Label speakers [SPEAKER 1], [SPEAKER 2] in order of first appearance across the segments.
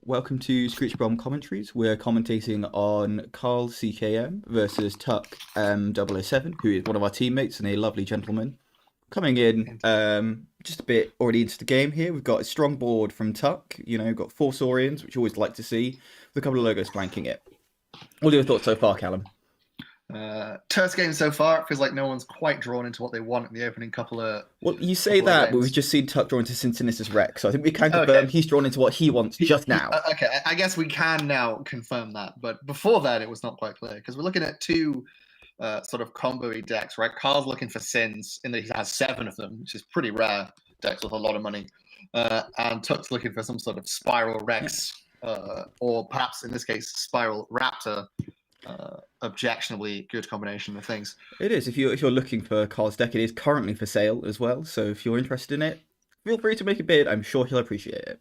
[SPEAKER 1] Welcome to Screech Bob-Omb commentaries. We're commentating on Carl CKM versus Tuck 007, who is one of our teammates and a lovely gentleman. Coming in just a bit already into the game here. We've got a strong board from Tuck. We've got 4 Saurians, which you always like to see, with a couple of logos flanking it. What are your thoughts so far, Callum?
[SPEAKER 2] Terse game so far. It feels like no one's quite drawn into what they want in the opening couple of.
[SPEAKER 1] Well, you say that, but we've just seen Tuck drawn into Synthesis Rex, so I think we can confirm he's drawn into what he wants just now.
[SPEAKER 2] Okay, I guess we can now confirm that, but before that, it was not quite clear because we're looking at two sort of combo-y decks, right? Carl's looking for Sins in that he has 7 of them, which is pretty rare decks with a lot of money, and Tuck's looking for some sort of Spiral Rex, or perhaps in this case Spiral Raptor. Objectionably good combination of things.
[SPEAKER 1] It is. If you're looking for Carl's deck, it is currently for sale as well. So if you're interested in it, feel free to make a bid. I'm sure he'll appreciate it.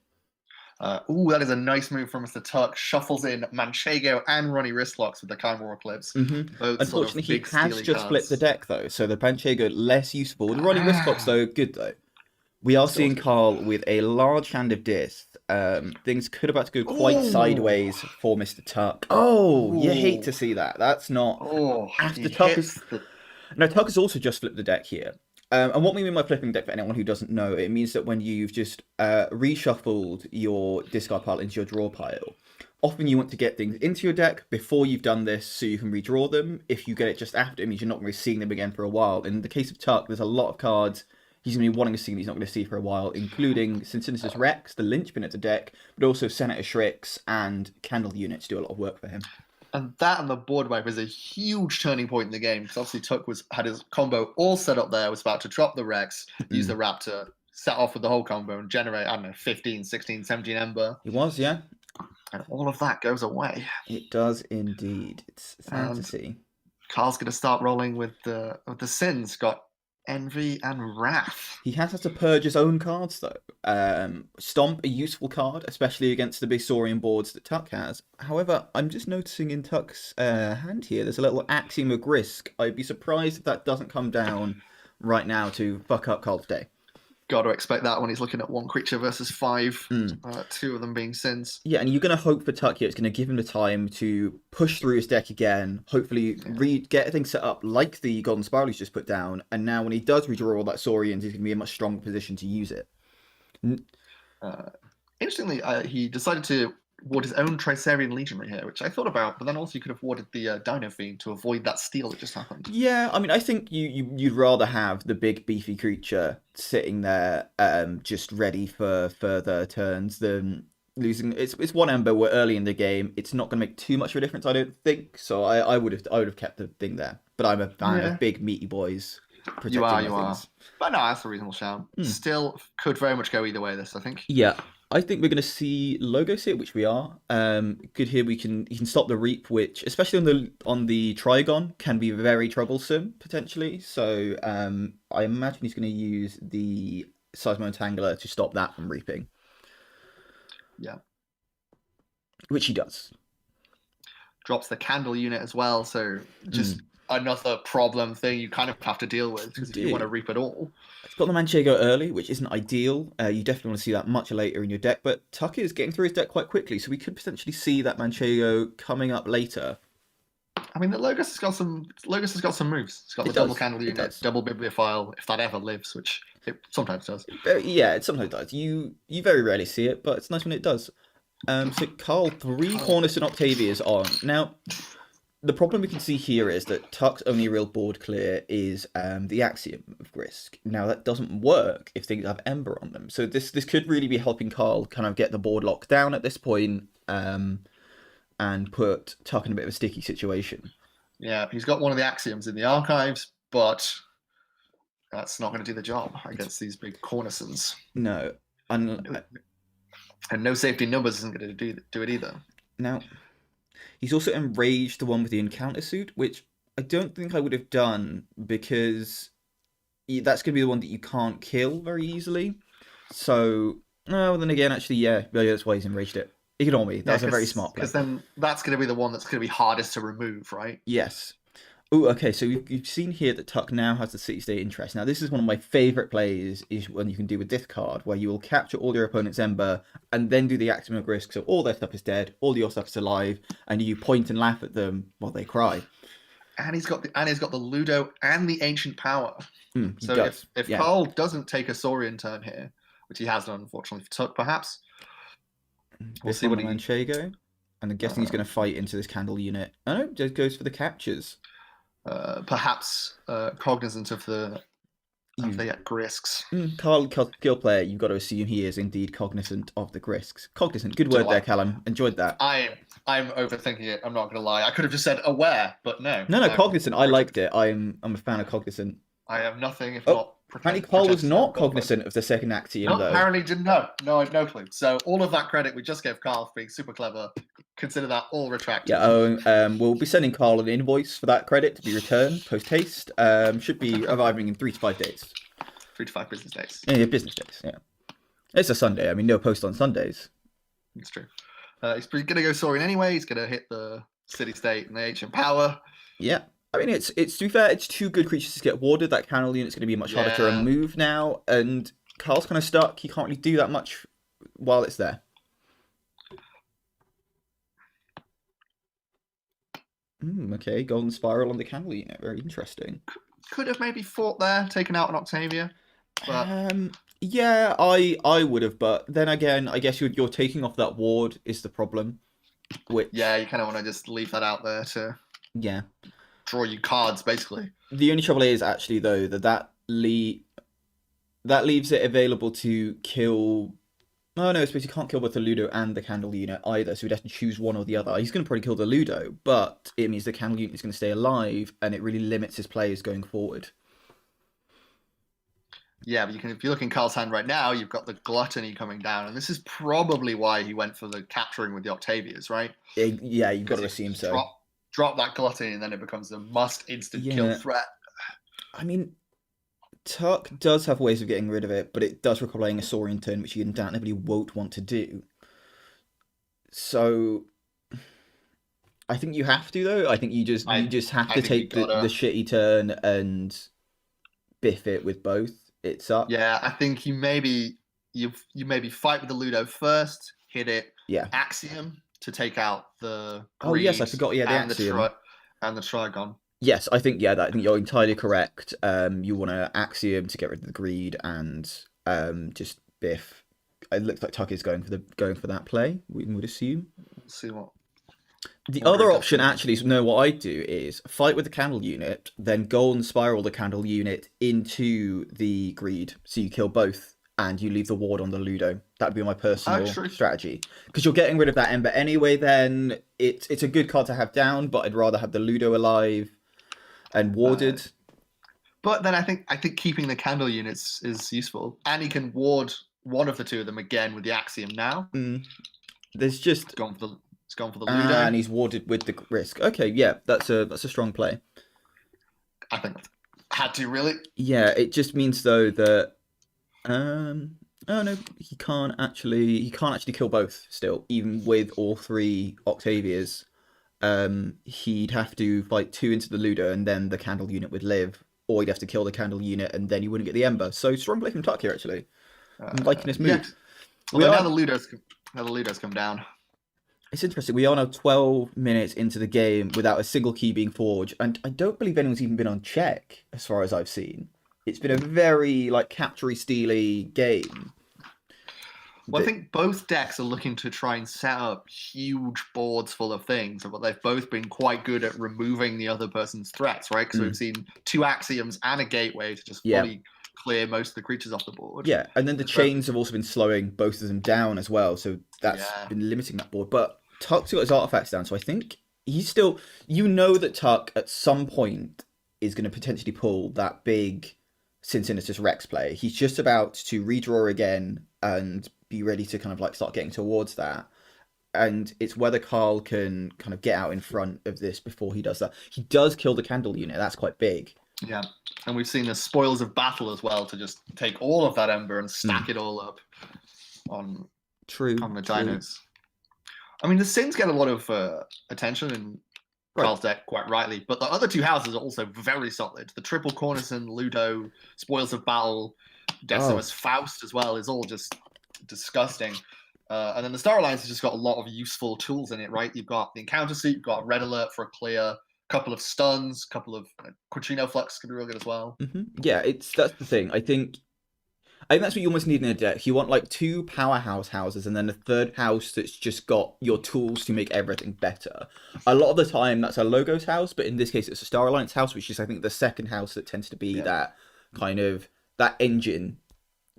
[SPEAKER 2] That is a nice move from Mr. Tuck. Shuffles in Manchego and Ronnie Wristlocks with the Chimal Eclipse.
[SPEAKER 1] Unfortunately, he has just flipped the deck though, so the Manchego less useful. The Ronnie Wristlocks though, good though. We are seeing Carl with a large hand of disc. Things could about to go quite sideways for Mr. Tuck. Oh, you hate to see that. That's not after Tuck is. No, Tuck has also just flipped the deck here. And what we mean by flipping deck, for anyone who doesn't know, it means that when you've just reshuffled your discard pile into your draw pile, often you want to get things into your deck before you've done this so you can redraw them. If you get it just after, it means you're not going to be seeing them again for a while. In the case of Tuck, there's a lot of cards he's going to be wanting to see that he's not going to see for a while, including Synthesis Rex, the linchpin of the deck, but also Senator Shrix and Candle units do a lot of work for him.
[SPEAKER 2] And that and the board wipe is a huge turning point in the game, because obviously Tuck had his combo all set up there, was about to drop the Rex, use the Raptor, set off with the whole combo and generate, 15, 16, 17 Ember.
[SPEAKER 1] He was, yeah.
[SPEAKER 2] And all of that goes away.
[SPEAKER 1] It does indeed. It's sad to see.
[SPEAKER 2] Carl's going to start rolling with the Sins. Got Envy and Wrath.
[SPEAKER 1] He has to purge his own cards though. Stomp, a useful card, especially against the big Saurian boards that Tuck has. However, I'm just noticing in Tuck's hand here, there's a little Axiom of Grisk. I'd be surprised if that doesn't come down right now to fuck up Carl's day.
[SPEAKER 2] Got to expect that when he's looking at 1 creature versus 5, 2 of them being Sins.
[SPEAKER 1] Yeah, and you're going to hope for Tuck here, it's going to give him the time to push through his deck again, hopefully get things set up like the Golden Spiral he's just put down, and now when he does redraw all that Saurians, he's going to be in a much stronger position to use it.
[SPEAKER 2] Interestingly, he decided to ward his own Tricerian Legionary here, which I thought about, but then also you could have warded the Dino Fiend to avoid that steal that just happened.
[SPEAKER 1] Yeah, I mean, I think you'd rather have the big beefy creature sitting there just ready for further turns than losing. It's 1 Ember, we're early in the game, it's not going to make too much of a difference, I don't think, so I would have kept the thing there, but I'm a fan of big meaty boys.
[SPEAKER 2] You are. But no, that's a reasonable shout. Still could very much go either way, this, I think.
[SPEAKER 1] Yeah. I think we're going to see logos here, which we are. Good here. He can stop the Reap, which, especially on the Trigon, can be very troublesome potentially. So I imagine he's going to use the Seismo Entangler to stop that from reaping.
[SPEAKER 2] Yeah,
[SPEAKER 1] which he does.
[SPEAKER 2] Drops the Candle unit as well, so just another problem thing you kind of have to deal with, because if you want to reap at all.
[SPEAKER 1] It's got the Manchego early, which isn't ideal. You definitely want to see that much later in your deck, but Tuck is getting through his deck quite quickly, so we could potentially see that Manchego coming up later.
[SPEAKER 2] I mean, the Logos has got some moves. It's got the double Candle unit, double Bibliophile, if that ever lives, which it sometimes does.
[SPEAKER 1] Yeah, it sometimes does. You very rarely see it, but it's nice when it does. So Carl, 3 Cornus and Octavia's on. Now, the problem we can see here is that Tuck's only real board clear is the Axiom of Grisk. Now, that doesn't work if things have Ember on them. So this could really be helping Carl kind of get the board locked down at this point, and put Tuck in a bit of a sticky situation.
[SPEAKER 2] Yeah, he's got one of the Axioms in the archives, but that's not going to do the job against these big Cornisons.
[SPEAKER 1] No.
[SPEAKER 2] And no safety numbers isn't going to do it either.
[SPEAKER 1] Now, he's also enraged the one with the encounter suit, which I don't think I would have done, because that's going to be the one that you can't kill very easily. So, well, then again, actually, yeah, that's why he's enraged it. Ignore me. That's a very smart play.
[SPEAKER 2] Because then that's going to be the one that's going to be hardest to remove, right?
[SPEAKER 1] Yes. Oh, okay. So you've seen here that Tuck now has the city state interest. Now, this is one of my favorite plays. Is when you can do with this card, where you will capture all your opponent's ember and then do the axiom of risk. So all their stuff is dead, all your stuff is alive, and you point and laugh at them while they cry.
[SPEAKER 2] And he's got the Ludo and the ancient power.
[SPEAKER 1] He
[SPEAKER 2] So
[SPEAKER 1] does.
[SPEAKER 2] if
[SPEAKER 1] Yeah.
[SPEAKER 2] Carl doesn't take a Saurian turn here, which he has done unfortunately for Tuck, perhaps we'll see what he
[SPEAKER 1] Manchego. And I'm guessing he's going to fight into this candle unit. Oh no, just goes for the captures.
[SPEAKER 2] Perhaps cognizant of the risks.
[SPEAKER 1] Carl, skill player, you've got to assume he is indeed cognizant of the risks. Cognizant, good word there, Callum. Enjoyed that.
[SPEAKER 2] I'm overthinking it. I'm not going to lie. I could have just said aware, but no.
[SPEAKER 1] No, cognizant. I liked it. I'm a fan of cognizant.
[SPEAKER 2] I have nothing if not.
[SPEAKER 1] Apparently, Carl was not cognizant of the second axiom, though.
[SPEAKER 2] Apparently didn't know. No, I have no clue. So all of that credit we just gave Carl for being super clever. Consider that all retracted.
[SPEAKER 1] Yeah, we'll be sending Carl an invoice for that credit to be returned post haste. Should be arriving in 3 to 5 days.
[SPEAKER 2] 3 to 5 business days.
[SPEAKER 1] Yeah, business days. Yeah, it's a Sunday. I mean, no post on Sundays.
[SPEAKER 2] It's true. He's going to go Saurian anyway. He's going to hit the city state and the ancient power.
[SPEAKER 1] Yeah. I mean, it's to be fair, it's 2 good creatures to get warded. That candle unit's going to be much harder to remove now, and Carl's kind of stuck. He can't really do that much while it's there. Okay, Golden Spiral on the candle unit. Very interesting.
[SPEAKER 2] Could have maybe fought there, taken out an Octavia. But...
[SPEAKER 1] yeah, I would have, but then again, I guess you're taking off that ward is the problem. Which...
[SPEAKER 2] Yeah, you kind of want to just leave that out there to...
[SPEAKER 1] Yeah.
[SPEAKER 2] Draw you cards, basically.
[SPEAKER 1] The only trouble is actually though that leaves it available to kill. Oh no, I suppose you can't kill both the Ludo and the candle unit either, so he'd have to choose one or the other. He's going to probably kill the Ludo, but it means the candle unit is going to stay alive, and it really limits his plays going forward.
[SPEAKER 2] Yeah, but if you look in Carl's hand right now, you've got the Gluttony coming down, and this is probably why he went for the capturing with the Octavias, right?
[SPEAKER 1] Yeah, you've got to assume so.
[SPEAKER 2] Drop that Gluttony, and then it becomes a must instant kill threat.
[SPEAKER 1] I mean, Tuck does have ways of getting rid of it, but it does require playing a Saurian turn, which you undoubtedly won't want to do. So, I think you have to, though. I think you just have to take the shitty turn and biff it with both. It's up.
[SPEAKER 2] Yeah, I think you maybe fight with the Ludo first, hit it.
[SPEAKER 1] Yeah.
[SPEAKER 2] Axiom to take out the
[SPEAKER 1] greed. Oh yes, I forgot. Yeah, the axiom
[SPEAKER 2] and the Trigon.
[SPEAKER 1] Yes, I think you're entirely correct. You want to axiom to get rid of the greed and just biff. It looks like Tuck is going for that play. We would assume.
[SPEAKER 2] Let's see what.
[SPEAKER 1] The other option actually is what I do is fight with the candle unit, then Golden Spiral the candle unit into the greed, so you kill both. And you leave the ward on the Ludo. That'd be my personal strategy. Because you're getting rid of that Ember anyway, then it's a good card to have down, but I'd rather have the Ludo alive and warded.
[SPEAKER 2] But then I think keeping the candle units is useful. And he can ward one of the two of them again with the Axiom now.
[SPEAKER 1] There's just...
[SPEAKER 2] It's gone for the Ludo.
[SPEAKER 1] And he's warded with the risk. Okay, yeah, that's a strong play.
[SPEAKER 2] I think had to, really.
[SPEAKER 1] Yeah, it just means, though, that... oh no, he can't actually kill both still, even with all 3 Octavias. He'd have to fight 2 into the Ludo and then the candle unit would live, or he'd have to kill the candle unit and then you wouldn't get the Ember. So strong play from Tuck here, actually. I'm liking this move.
[SPEAKER 2] Yeah. Well, now the Ludos come down.
[SPEAKER 1] It's interesting. We are now 12 minutes into the game without a single key being forged, and I don't believe anyone's even been on check, as far as I've seen. It's been a very capture-y, steely game.
[SPEAKER 2] Well, I think both decks are looking to try and set up huge boards full of things, but they've both been quite good at removing the other person's threats, right? Because we've seen 2 axioms and a gateway to just fully clear most of the creatures off the board.
[SPEAKER 1] Yeah, and then the chains have also been slowing both of them down as well, so that's been limiting that board. But Tuck's got his artifacts down, so I think he's still... You know that Tuck, at some point, is going to potentially pull that big... Cincinnatus Rex play. He's just about to redraw again and be ready to kind of start getting towards that. And it's whether Carl can kind of get out in front of this before he does that. He does kill the candle unit. That's quite big.
[SPEAKER 2] Yeah. And we've seen the spoils of battle as well to just take all of that Ember and stack it all up on the dinos. I mean, the Sins get a lot of attention
[SPEAKER 1] Right.
[SPEAKER 2] Carl's deck quite rightly. But the other two houses are also very solid. The triple Cornison, Ludo, Spoils of Battle, Decimus Faust as well is all just disgusting. And then the Star Alliance has just got a lot of useful tools in it, right? You've got the Encounter Suit, you've got Red Alert for a clear, couple of stuns, couple of Quatrino Flux can be real good as well.
[SPEAKER 1] Yeah, that's the thing. I think that's what you almost need in a deck. You want like two powerhouse houses and then a third house that's just got your tools to make everything better. A lot of the time that's a Logos house, but in this case it's a Star Alliance house, which is I think the second house that tends to be that kind of that engine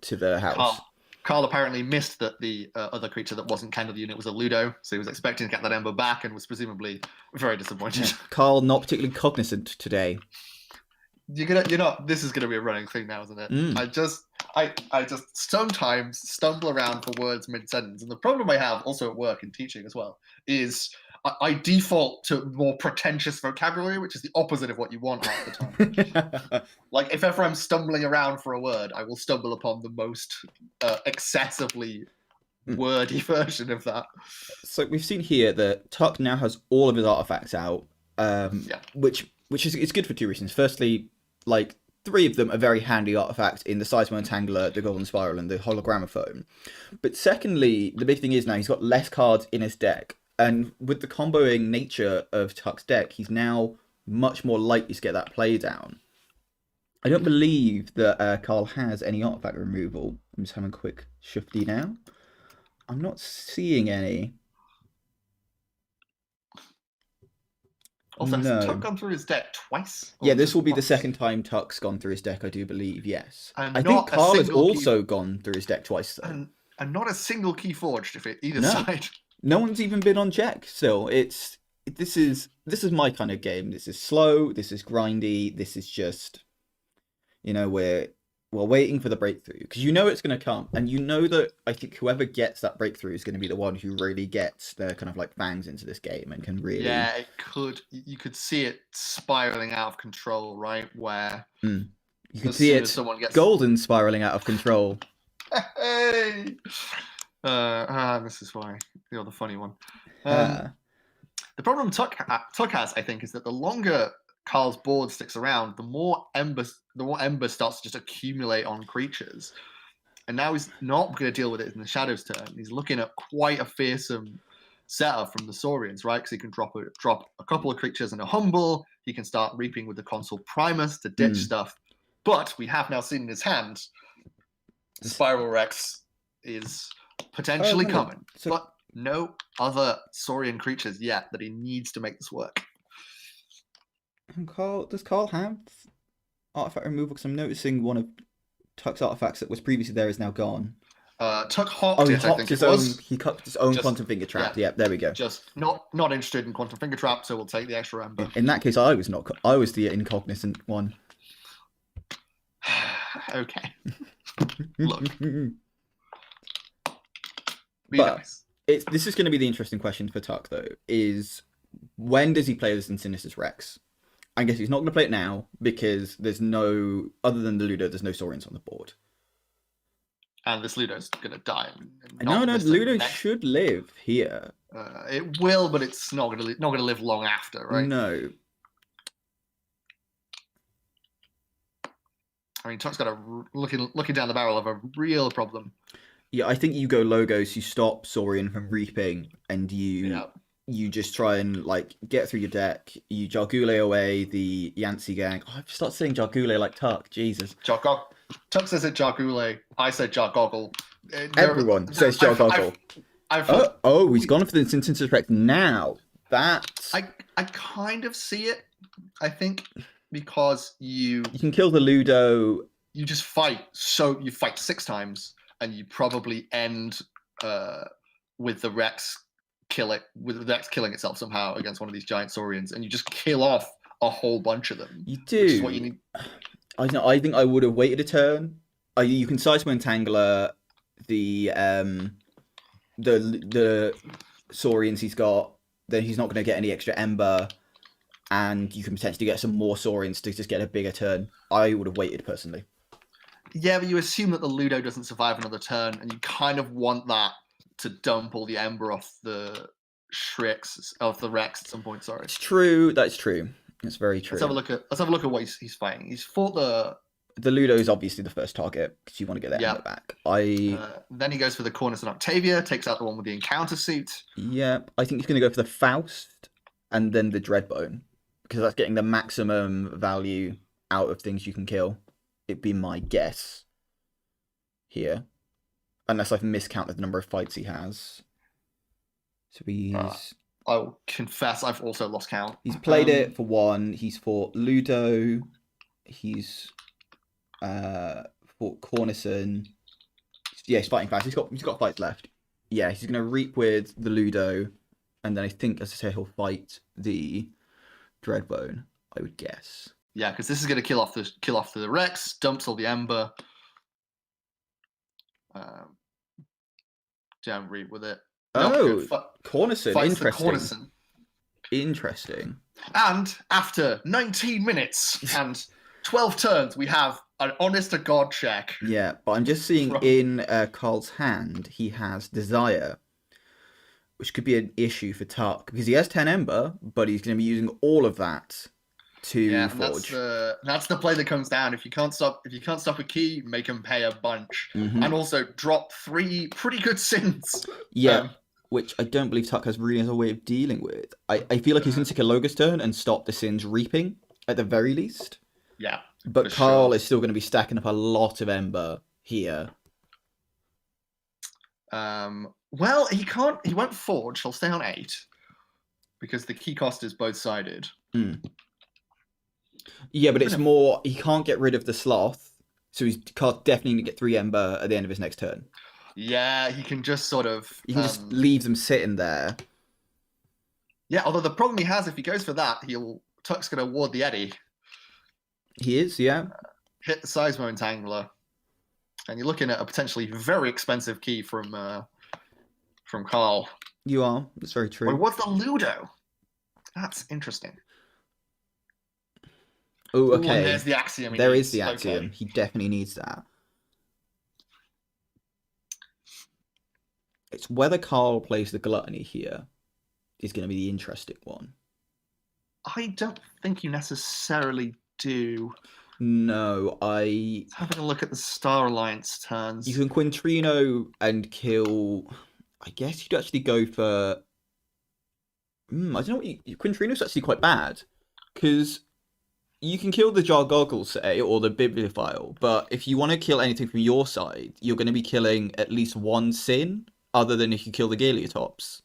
[SPEAKER 1] to the house.
[SPEAKER 2] Carl apparently missed that the other creature that wasn't Candle Unit was a Ludo, so he was expecting to get that Ember back and was presumably very disappointed.
[SPEAKER 1] Yeah. Carl not particularly cognizant today.
[SPEAKER 2] This is gonna be a running thing now, isn't it? I just sometimes stumble around for words mid-sentence, and the problem I have also at work and teaching as well is I default to more pretentious vocabulary, which is the opposite of what you want half the time. Like if ever I'm stumbling around for a word, I will stumble upon the most excessively wordy version of that.
[SPEAKER 1] So we've seen here that Tuck now has all of his artifacts out, which is it's good for two reasons. Firstly, like 3 of them are very handy artifacts in the Seismo Entangler, the Golden Spiral, and the Hologramophone. But secondly, the big thing is now he's got less cards in his deck. And with the comboing nature of Tuck's deck, he's now much more likely to get that play down. I don't believe that Carl has any artifact removal. I'm just having a quick shifty now. I'm not seeing any.
[SPEAKER 2] Also, has Tuck gone through his deck twice?
[SPEAKER 1] Yeah, this will be the second time Tuck's gone through his deck, I do believe, yes. I think Carl has also gone through his deck twice, though.
[SPEAKER 2] And not a single key forged if either side.
[SPEAKER 1] No one's even been on check still. This is my kind of game. This is slow, this is grindy, this is just, we're waiting for the breakthrough. Because it's going to come. And that I think whoever gets that breakthrough is going to be the one who really gets their kind of like fangs into this game and can really...
[SPEAKER 2] Yeah, you could see it spiraling out of control, right? Where...
[SPEAKER 1] You can see it golden spiraling out of control.
[SPEAKER 2] Hey! This is why you're the funny one. The problem Tuck has, I think, is that the longer Carl's board sticks around, the more ember starts to just accumulate on creatures. And now he's not going to deal with it in the Shadows turn. He's looking at quite a fearsome setup from the Saurians, right? Because he can drop a couple of creatures and a Humble. He can start reaping with the Consul Primus to ditch stuff. But we have now seen in his hand, the Spiral Rex is potentially coming, but no other Saurian creatures yet that he needs to make this work.
[SPEAKER 1] Does Carl have artifact removal? Because I'm noticing one of Tuck's artifacts that was previously there is now gone.
[SPEAKER 2] Tuck hopped it, I think it was.
[SPEAKER 1] He cut his own Quantum Finger Trap. Yeah, there we go.
[SPEAKER 2] Just not interested in Quantum Finger Trap, so we'll take the extra Ember.
[SPEAKER 1] In that case, I was the incognizant one.
[SPEAKER 2] Okay. Look.
[SPEAKER 1] Nice. This is going to be the interesting question for Tuck, though, is when does he play this in Sinister's Rex? I guess he's not going to play it now because there's no, other than the Ludo, there's no Saurians on the board.
[SPEAKER 2] And this Ludo's going to die.
[SPEAKER 1] No, the Ludo should live here.
[SPEAKER 2] It will, but it's not going to live long after, right?
[SPEAKER 1] No.
[SPEAKER 2] I mean, Tuck's got looking down the barrel of a real problem.
[SPEAKER 1] Yeah, I think you go Logos, you stop Saurian from reaping, and you just try and like get through your deck. You Jargule away the Yancey gang. Oh, I've started saying Jargule like Tuck. Jesus.
[SPEAKER 2] Tuck says it Jargule. I said Jargoggle.
[SPEAKER 1] Everyone says Jargoggle. He's gone for the Sinister's Rex now. That's...
[SPEAKER 2] I kind of see it, I think, because you
[SPEAKER 1] can kill the Ludo.
[SPEAKER 2] You just fight. So you fight 6 times. And you probably end with the Rex killing itself somehow against one of these giant Saurians, and you just kill off a whole bunch of them.
[SPEAKER 1] You do.
[SPEAKER 2] Which is what you need.
[SPEAKER 1] I know. I think I would have waited a turn. You can Seismo Entangler the Saurians he's got. Then he's not going to get any extra Ember, and you can potentially get some more Saurians to just get a bigger turn. I would have waited personally.
[SPEAKER 2] Yeah, but you assume that the Ludo doesn't survive another turn, and you kind of want that to dump all the Ember off the of the Rex at some point. Sorry,
[SPEAKER 1] It's true. That's true. It's very true.
[SPEAKER 2] Let's have a look at what he's fighting. He's fought
[SPEAKER 1] the Ludo is obviously the first target because you want to get that Ember back.
[SPEAKER 2] Then he goes for the Cornus and Octavia, takes out the one with the encounter suit.
[SPEAKER 1] Yeah, I think he's going to go for the Faust and then the Dreadbone because that's getting the maximum value out of things you can kill. It'd be my guess here, unless I've miscounted the number of fights he has. So he's.
[SPEAKER 2] I'll confess, I've also lost count.
[SPEAKER 1] He's played it for one. He's fought Ludo. He's fought Cornison. Yeah, he's fighting fast. He's got fights left. Yeah, he's gonna reap with the Ludo, and then I think, as I say, he'll fight the Dreadbone. I would guess.
[SPEAKER 2] Yeah, because this is gonna kill off the Rex, dumps all the Ember. Don't reap with it.
[SPEAKER 1] Cornison. Interesting. Interesting.
[SPEAKER 2] And after 19 minutes and 12 turns, we have an honest-to-God check.
[SPEAKER 1] Yeah, but I'm just seeing in Carl's hand, he has Desire, which could be an issue for Tuck, because he has 10 Ember, but he's going to be using all of that to forge.
[SPEAKER 2] That's the play that comes down. If you can't stop a key, make him pay a bunch.
[SPEAKER 1] Mm-hmm.
[SPEAKER 2] And also drop 3 pretty good sins.
[SPEAKER 1] Yeah. Which I don't believe Tuck has really as a way of dealing with. I feel like he's going to take a Logos turn and stop the Sins reaping, at the very least.
[SPEAKER 2] Yeah.
[SPEAKER 1] But Carl is still going to be stacking up a lot of Ember here.
[SPEAKER 2] Well, he won't forge, he'll stay on 8. Because the key cost is both sided.
[SPEAKER 1] Mm. Yeah, but it's more, he can't get rid of the Sloth, so he's definitely going to get 3 Ember at the end of his next turn.
[SPEAKER 2] Yeah, he can just sort of...
[SPEAKER 1] You can just leave them sitting there.
[SPEAKER 2] Yeah, although the problem he has, if he goes for that, Tuck's going to ward the Eddy.
[SPEAKER 1] He is, yeah.
[SPEAKER 2] Hit the Seismo Entangler. And you're looking at a potentially very expensive key from Carl.
[SPEAKER 1] You are. That's very true.
[SPEAKER 2] But what's the Ludo? That's interesting.
[SPEAKER 1] Oh, okay.
[SPEAKER 2] And there's the Axiom.
[SPEAKER 1] There is the Axiom. Okay. He definitely needs that. It's whether Carl plays the Gluttony here is going to be the interesting one.
[SPEAKER 2] I don't think you necessarily do.
[SPEAKER 1] No, having
[SPEAKER 2] a look at the Star Alliance turns.
[SPEAKER 1] You can Quintrino and kill... I guess you'd actually go for... I don't know what Quintrino's actually quite bad. Because you can kill the Jargoggle, say, or the Bibliophile, but if you want to kill anything from your side, you're going to be killing at least one Sin, other than if you kill the Galeotops.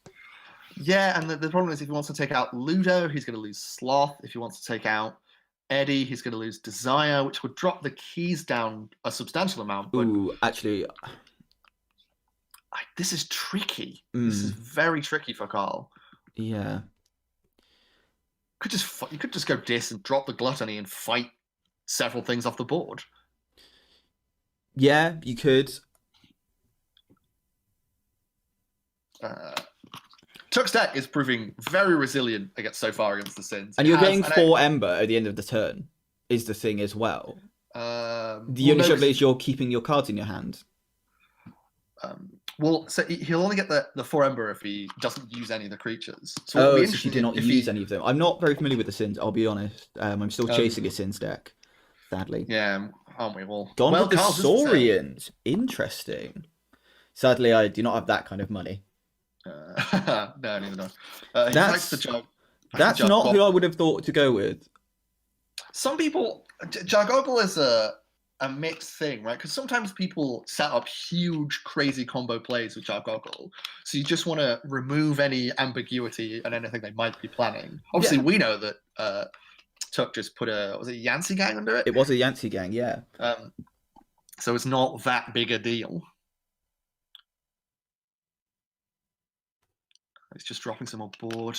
[SPEAKER 2] Yeah, and the problem is if he wants to take out Ludo, he's going to lose Sloth. If he wants to take out Eddy, he's going to lose Desire, which would drop the keys down a substantial amount. But
[SPEAKER 1] ooh, actually...
[SPEAKER 2] this is tricky. This is very tricky for Carl.
[SPEAKER 1] Yeah.
[SPEAKER 2] You could just go Dis and drop the Gluttony and fight several things off the board.
[SPEAKER 1] Yeah, you could.
[SPEAKER 2] Tuck's deck is proving very resilient so far against the Sins.
[SPEAKER 1] And you're getting 4 Ember at the end of the turn, is the thing as well. The only trouble is you're keeping your cards in your hand.
[SPEAKER 2] So he'll only get the 4 Ember if he doesn't use any of the creatures. So
[SPEAKER 1] so he did not use any of them. I'm not very familiar with the Sins, I'll be honest. I'm still chasing a Sins deck, sadly.
[SPEAKER 2] Yeah, aren't we all?
[SPEAKER 1] Gone with the Saurians. Interesting. Sadly, I do not have that kind of money.
[SPEAKER 2] No, neither do I.
[SPEAKER 1] That's not who I would have thought to go with.
[SPEAKER 2] Some people... Jargoggle is a mixed thing, right? Because sometimes people set up huge, crazy combo plays with Jargoggle. So you just want to remove any ambiguity and anything they might be planning. Obviously, we know that Tuck just put was it a Yancey gang under it?
[SPEAKER 1] It was a Yancey gang, yeah.
[SPEAKER 2] So it's not that big a deal. It's just dropping some on board.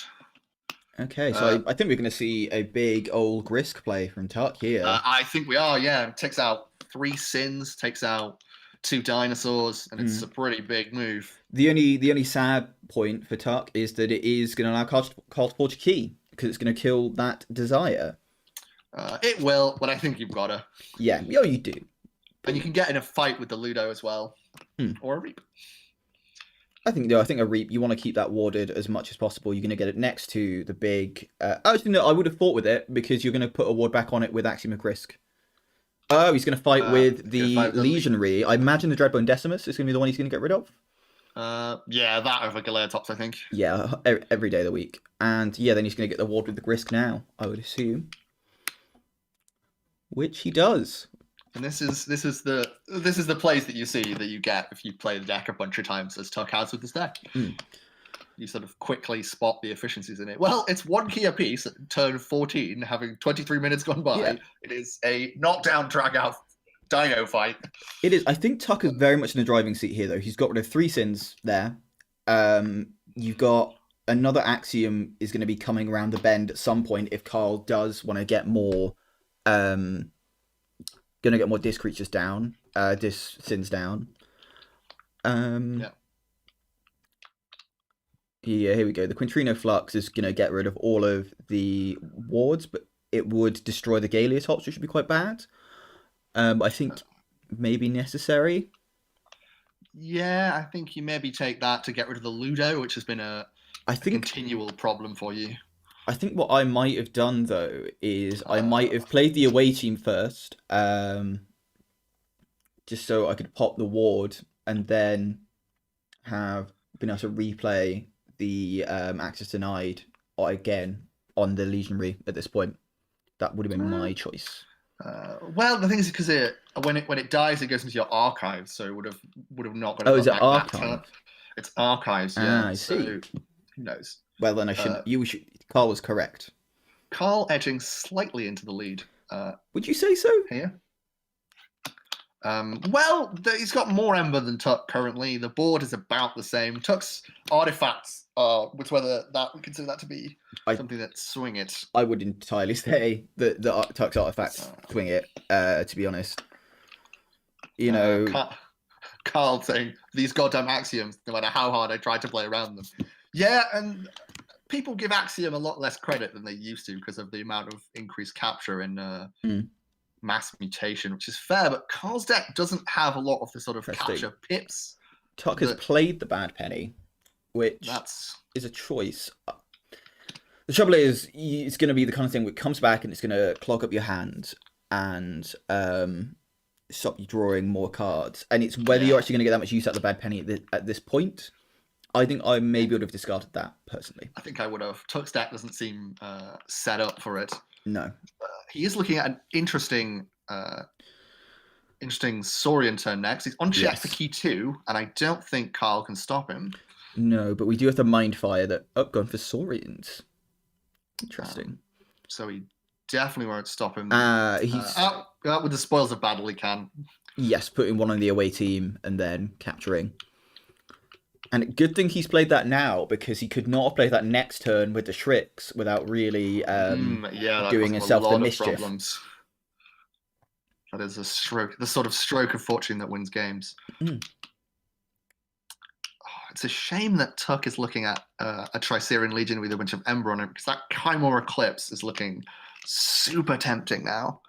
[SPEAKER 1] Okay, so I think we're going to see a big old Grisk play from Tuck here.
[SPEAKER 2] I think we are, yeah. Takes out 3 Sins, takes out 2 dinosaurs, and it's a pretty big move.
[SPEAKER 1] The only sad point for Tuck is that it is going to allow Carl to forge a key, because it's going to kill that Desire.
[SPEAKER 2] It will, but I think you've got to.
[SPEAKER 1] Yeah, you do.
[SPEAKER 2] And you can get in a fight with the Ludo as well. Or a Reap.
[SPEAKER 1] I think a Reap, you want to keep that warded as much as possible. You're going to get it next to the big... actually, no, I would have fought with it, because you're going to put a ward back on it with Axiom of Risk. Oh, he's going to fight with the Legionary. I imagine the Dreadbone Decimus is going to be the one he's going to get rid of.
[SPEAKER 2] Yeah, that over Galatops, I think.
[SPEAKER 1] Yeah, every day of the week. And yeah, then he's going to get the ward with the Grisk now, I would assume. Which he does.
[SPEAKER 2] And this is the plays that you see that you get if you play the deck a bunch of times, as Tuck has with this deck. You sort of quickly spot the efficiencies in it. Well, it's 1 key apiece at turn 14, having 23 minutes gone by. Yeah. It is a knockdown, drag out dino fight.
[SPEAKER 1] It is. I think Tuck is very much in the driving seat here, though. He's got rid of 3 Sins there. You've got another Axiom is going to be coming around the bend at some point if Carl does want to get more. Going to get more Disc creatures down. Disc Sins down. Yeah, here we go. The Quintrino Flux is going to get rid of all of the wards, but it would destroy the Galeotops, which would be quite bad. I think maybe necessary.
[SPEAKER 2] Yeah, I think you maybe take that to get rid of the Ludo, which has been a continual problem for you.
[SPEAKER 1] I think what I might have done, though, is I might have played the away team first, just so I could pop the ward and then have been able to replay the access denied again on the Legionary at this point. That would have been my choice.
[SPEAKER 2] Well, the thing is, because when it dies, it goes into your archives, so it would have not got.
[SPEAKER 1] Oh, is it archive?
[SPEAKER 2] It's archives. Yeah,
[SPEAKER 1] I see.
[SPEAKER 2] So, who knows?
[SPEAKER 1] Well, then I shouldn't. Carl was correct.
[SPEAKER 2] Carl edging slightly into the lead.
[SPEAKER 1] Would you say so?
[SPEAKER 2] Here. Well, he's got more Ember than Tuck currently. The board is about the same. Tuck's artifacts which whether that we consider that to be something that swing it.
[SPEAKER 1] I would entirely say that the Tuck's artifacts swing it. To be honest, you know,
[SPEAKER 2] Carl saying these goddamn Axioms, no matter how hard I try to play around them. Yeah, and people give Axiom a lot less credit than they used to because of the amount of increased capture in mass mutation, which is fair, but Carl's deck doesn't have a lot of the sort of capture pips.
[SPEAKER 1] Tuck has played the Bad Penny, which is a choice. The trouble is, it's going to be the kind of thing that comes back and it's going to clog up your hand and stop you drawing more cards. And it's whether you're actually going to get that much use out of the Bad Penny at this point. I think I maybe would have discarded that, personally.
[SPEAKER 2] I think I would have. Tuck's deck doesn't seem set up for it.
[SPEAKER 1] No.
[SPEAKER 2] He is looking at an interesting Saurian turn next. He's on check for key 2, and I don't think Carl can stop him.
[SPEAKER 1] No, but we do have to Mindfire that going for Saurians. Interesting.
[SPEAKER 2] So he definitely won't stop him.
[SPEAKER 1] He's
[SPEAKER 2] out with the spoils of battle he can.
[SPEAKER 1] Yes, putting one on the away team and then capturing. And good thing he's played that now, because he could not have played that next turn with the Shrix without really doing himself the mischief. Problems.
[SPEAKER 2] That is the sort of stroke of fortune that wins games. It's a shame that Tuck is looking at a Tricerian Legion with a bunch of Ember on it, because that Chimera Eclipse is looking super tempting now.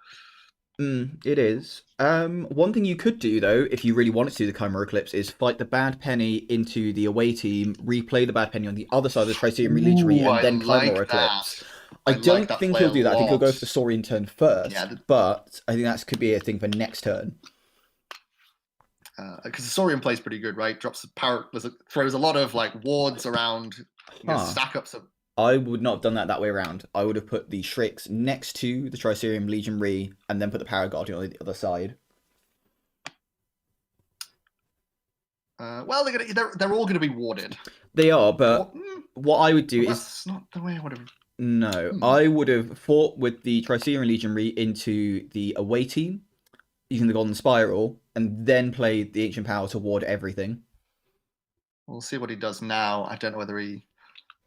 [SPEAKER 1] It is. One thing you could do, though, if you really wanted to do the Chimera Eclipse, is fight the Bad Penny into the away team, replay the Bad Penny on the other side of the Tricerian Legionary, and then Chimera Eclipse. I don't think he'll do that. I think he'll go for the Saurian turn first, but I think that could be a thing for next turn.
[SPEAKER 2] Because the Saurian plays pretty good, right? Drops power, throws a lot of wards around, stack ups of.
[SPEAKER 1] I would not have done that way around. I would have put the Shrix next to the Tricerian Legionary and then put the Paraguardian on the other side.
[SPEAKER 2] Well, they're all going to be warded.
[SPEAKER 1] They are, but what I would do is...
[SPEAKER 2] That's not the way I would have...
[SPEAKER 1] No, I would have fought with the Tricerian Legionary into the away team, using the Golden Spiral, and then played the Ancient Power to ward everything.
[SPEAKER 2] We'll see what he does now. I don't know whether he...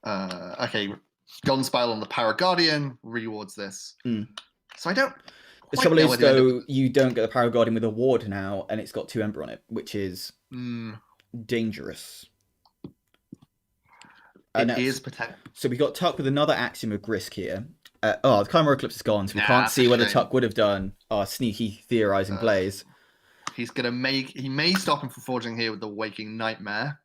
[SPEAKER 2] okay, Golden Spiral on the Paraguardian rewards this. So I don't...
[SPEAKER 1] The trouble is, though, you don't get the Paraguardian with a ward now, and it's got 2 Ember on it, which is dangerous.
[SPEAKER 2] It is potential.
[SPEAKER 1] So we got Tuck with another Axiom of Grisk here. The Chimera Eclipse is gone, so we can't see whether Tuck would have done our sneaky theorizing plays.
[SPEAKER 2] He's gonna he may stop him from forging here with the Waking Nightmare.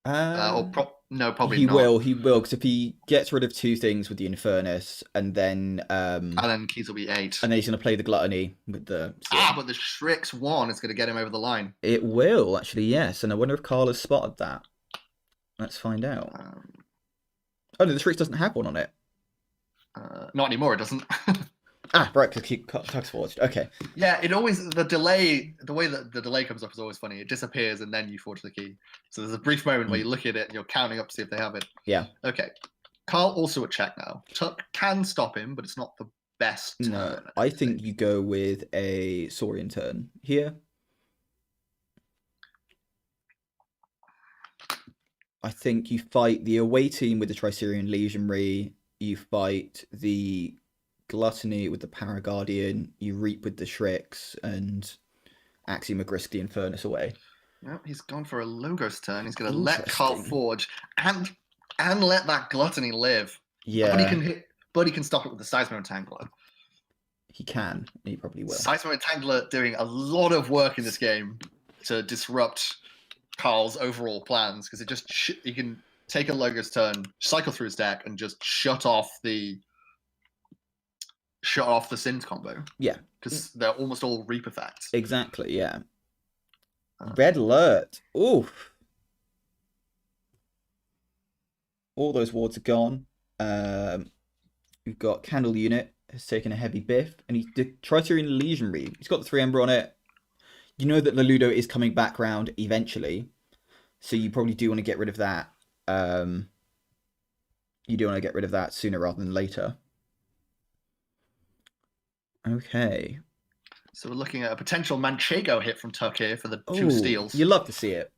[SPEAKER 2] No, probably
[SPEAKER 1] he
[SPEAKER 2] not.
[SPEAKER 1] will, because if he gets rid of 2 things with the Infernus, and then
[SPEAKER 2] keys will be 8.
[SPEAKER 1] and then he's going to play the Gluttony with the CM.
[SPEAKER 2] But the Shrix 1 is going to get him over the line.
[SPEAKER 1] It will, actually, yes. And I wonder if Carl has spotted that. Let's find out. Oh, no, the Shrix doesn't have one on it.
[SPEAKER 2] Not anymore, it doesn't.
[SPEAKER 1] Right, because Tuck's forged. Okay.
[SPEAKER 2] Yeah, it always, the way that the delay comes up is always funny. It disappears and then you forge the key. So there's a brief moment where you look at it and you're counting up to see if they have it.
[SPEAKER 1] Yeah.
[SPEAKER 2] Okay. Carl also at check now. Tuck can stop him, but it's not the best turn.
[SPEAKER 1] No, I think you go with a Saurian turn here. I think you fight the away team with the Tricerian Legionary. You fight the Gluttony with the Paraguardian. You reap with the Shrix, and Axiom Grisk the Infernus away.
[SPEAKER 2] Well, he's gone for a Logos turn. He's going to let Carl forge and let that Gluttony live.
[SPEAKER 1] Yeah.
[SPEAKER 2] But he can stop it with the Seismo Entangler.
[SPEAKER 1] He can. He probably will.
[SPEAKER 2] Seismo Entangler doing a lot of work in this game to disrupt Carl's overall plans, because it just he can take a Logos turn, cycle through his deck, and just shut off the Sins combo.
[SPEAKER 1] Yeah,
[SPEAKER 2] because they're almost all reap effects.
[SPEAKER 1] Exactly. Yeah. Red alert. Oof. All those wards are gone. We've got Candle Unit has taken a heavy biff, and he tries to in Legionary. He's got the 3 Ember on it. You know that Leludo is coming back round eventually, so you probably do want to get rid of that. You do want to get rid of that sooner rather than later. Okay.
[SPEAKER 2] So we're looking at a potential Manchego hit from Tuck here for the 2 steals.
[SPEAKER 1] You love to see it.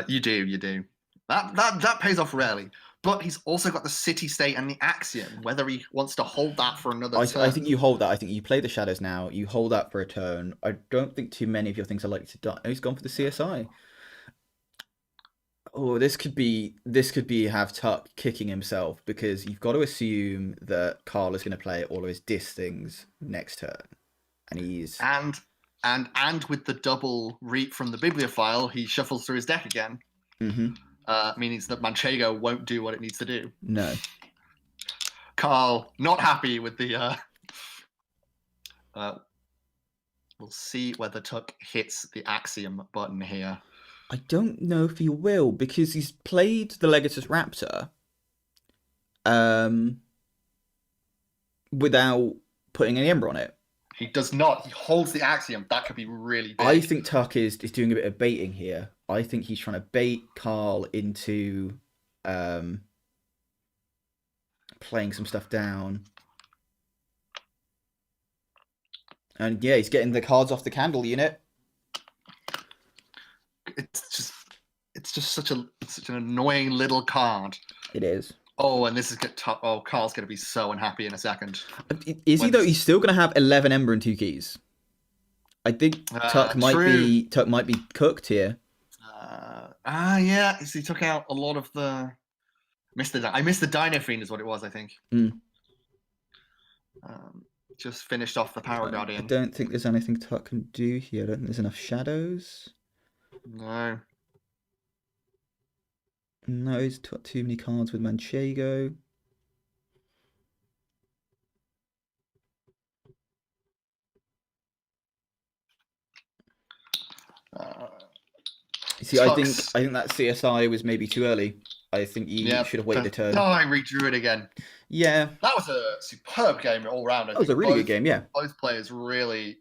[SPEAKER 2] You do. That pays off rarely. But he's also got the City State and the Axiom. Whether he wants to hold that for another turn.
[SPEAKER 1] I think you hold that. I think you play the Shadows now. You hold that for a turn. I don't think too many of your things are likely to die. Oh, he's gone for the CSI. Oh, this could be have Tuck kicking himself, because you've got to assume that Carl is going to play all of his Dis things next turn, and he's
[SPEAKER 2] and with the double reap from the Bibliophile, he shuffles through his deck again.
[SPEAKER 1] Mm-hmm.
[SPEAKER 2] Meaning that Manchego won't do what it needs to do.
[SPEAKER 1] No.
[SPEAKER 2] Carl, not happy with the... we'll see whether Tuck hits the Axiom button here.
[SPEAKER 1] I don't know if he will, because he's played the Legatus Raptor without putting any Ember on it.
[SPEAKER 2] He does not. He holds the Axiom. That could be really big.
[SPEAKER 1] I think Tuck is doing a bit of baiting here. I think he's trying to bait Carl into playing some stuff down. And yeah, he's getting the cards off the Candle Unit.
[SPEAKER 2] It's just such an annoying little card.
[SPEAKER 1] It is.
[SPEAKER 2] Oh, and this is Carl's going to be so unhappy in a second.
[SPEAKER 1] Is he though? He's still going to have 11 Ember and 2 keys. I think Tuck might be cooked here.
[SPEAKER 2] Yeah. So he took out a lot of the. I missed the Dino Fiend is what it was, I think. Just finished off the Power Guardian.
[SPEAKER 1] I don't think there's anything Tuck can do here. I don't think there's enough shadows.
[SPEAKER 2] No.
[SPEAKER 1] No, he's got too many cards with Manchego. See, I think that CSI was maybe too early. I think you should have waited a turn.
[SPEAKER 2] No, I redrew it again.
[SPEAKER 1] Yeah.
[SPEAKER 2] That was a superb game all round.
[SPEAKER 1] That was a really good game, yeah.
[SPEAKER 2] Both players really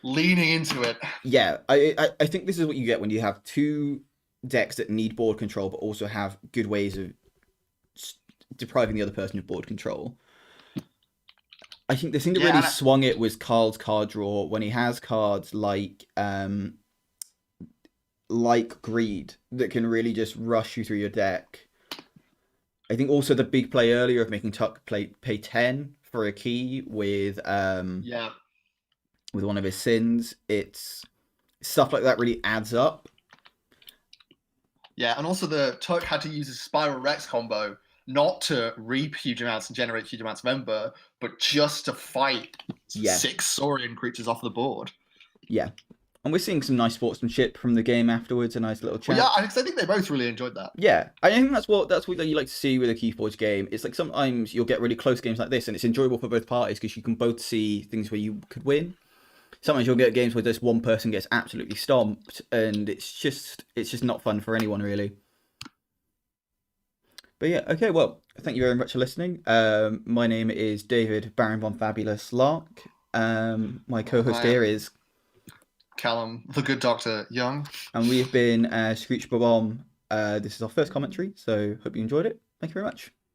[SPEAKER 2] leaning into it.
[SPEAKER 1] Yeah, I think this is what you get when you have 2 decks that need board control, but also have good ways of depriving the other person of board control. I think the thing that really swung it was Carl's card draw, when he has cards like Greed that can really just rush you through your deck. I think also the big play earlier of making Tuck pay 10 for a key with with one of his sins. It's stuff like that really adds up.
[SPEAKER 2] Yeah, and also the Tuck had to use his Spiral Rex combo not to reap huge amounts and generate huge amounts of Ember, but just to fight 6 Saurian creatures off the board.
[SPEAKER 1] Yeah. And we're seeing some nice sportsmanship from the game afterwards, a nice little chat.
[SPEAKER 2] Well, yeah, I think they both really enjoyed that.
[SPEAKER 1] Yeah, I think that's what you like to see with a Keyforge game. It's like sometimes you'll get really close games like this, and it's enjoyable for both parties because you can both see things where you could win. Sometimes you'll get games where just one person gets absolutely stomped, and it's just not fun for anyone really. But yeah, okay, well, thank you very much for listening. My name is David Baron von Fabulous Lark. My co-host here is
[SPEAKER 2] Callum, the good Dr. Young.
[SPEAKER 1] And we have been Screech Bob-Omb. This is our first commentary, so hope you enjoyed it. Thank you very much.